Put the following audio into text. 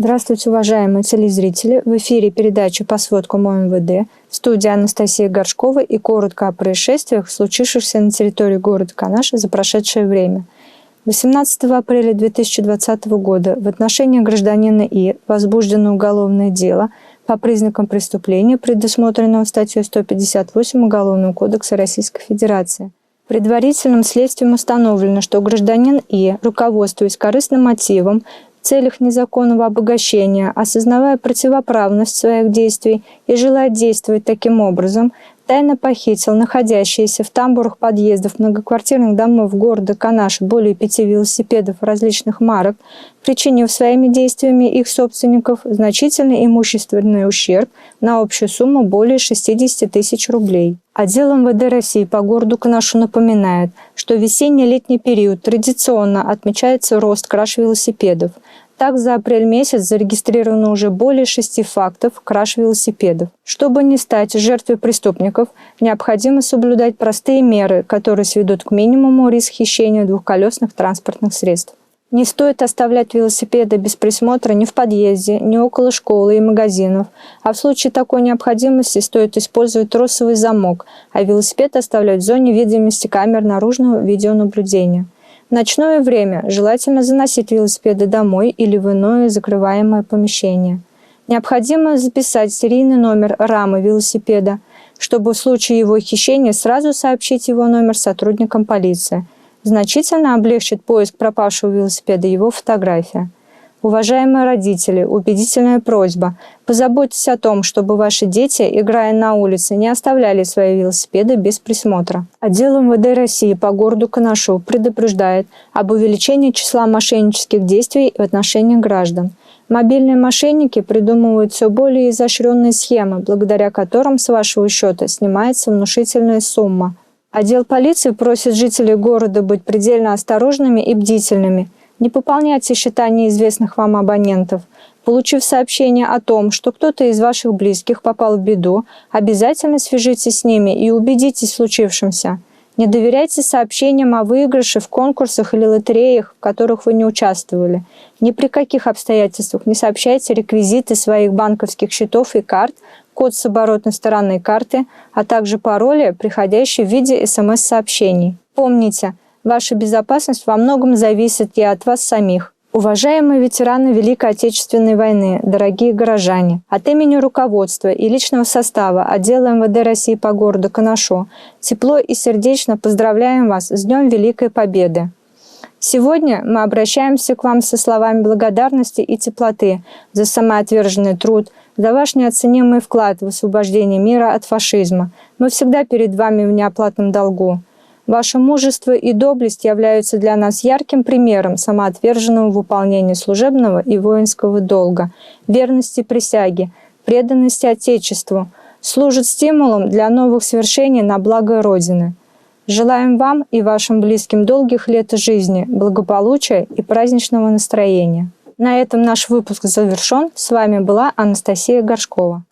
Здравствуйте, уважаемые телезрители! В эфире передача «По сводкам ОМВД». В студии Анастасия Горшкова и коротко о происшествиях, случившихся на территории города Канаш за прошедшее время. 18 апреля 2020 года в отношении гражданина И возбуждено уголовное дело по признакам преступления, предусмотренного статьей 158 Уголовного кодекса Российской Федерации. Предварительным следствием установлено, что гражданин И, руководствуясь корыстным мотивом, в целях незаконного обогащения, осознавая противоправность своих действий и желая действовать таким образом, тайно похитил находящиеся в тамбурах подъездов многоквартирных домов города Канаш более 5 велосипедов различных марок, причинив своими действиями их собственников значительный имущественный ущерб на общую сумму более 60 тысяч рублей. Отдел МВД России по городу Канашу напоминает, что в весенне-летний период традиционно отмечается рост краж велосипедов. Так, за апрель месяц зарегистрировано уже более 6 фактов краж велосипедов. Чтобы не стать жертвой преступников, необходимо соблюдать простые меры, которые сведут к минимуму риск хищения двухколесных транспортных средств. Не стоит оставлять велосипеды без присмотра ни в подъезде, ни около школы и магазинов, а в случае такой необходимости стоит использовать тросовый замок, а велосипед оставлять в зоне видимости камер наружного видеонаблюдения. В ночное время желательно заносить велосипеды домой или в иное закрываемое помещение. Необходимо записать серийный номер рамы велосипеда, чтобы в случае его хищения сразу сообщить его номер сотрудникам полиции. Значительно облегчит поиск пропавшего велосипеда его фотография. Уважаемые родители, убедительная просьба: позаботьтесь о том, чтобы ваши дети, играя на улице, не оставляли свои велосипеды без присмотра. Отдел МВД России по городу Канашу предупреждает об увеличении числа мошеннических действий в отношении граждан. Мобильные мошенники придумывают все более изощренные схемы, благодаря которым с вашего счета снимается внушительная сумма. Отдел полиции просит жителей города быть предельно осторожными и бдительными. Не пополняйте счета неизвестных вам абонентов. Получив сообщение о том, что кто-то из ваших близких попал в беду, обязательно свяжитесь с ними и убедитесь в случившемся. Не доверяйте сообщениям о выигрыше в конкурсах или лотереях, в которых вы не участвовали. Ни при каких обстоятельствах не сообщайте реквизиты своих банковских счетов и карт, код с оборотной стороны карты, а также пароли, приходящие в виде СМС-сообщений. Помните, ваша безопасность во многом зависит и от вас самих. Уважаемые ветераны Великой Отечественной войны, дорогие горожане, от имени руководства и личного состава отдела МВД России по городу Канашу тепло и сердечно поздравляем вас с Днем Великой Победы. Сегодня мы обращаемся к вам со словами благодарности и теплоты за самоотверженный труд, за ваш неоценимый вклад в освобождение мира от фашизма. Мы всегда перед вами в неоплатном долгу. Ваше мужество и доблесть являются для нас ярким примером самоотверженного выполнения служебного и воинского долга, верности присяге, преданности Отечеству, служат стимулом для новых свершений на благо Родины. Желаем вам и вашим близким долгих лет жизни, благополучия и праздничного настроения. На этом наш выпуск завершен. С вами была Анастасия Горшкова.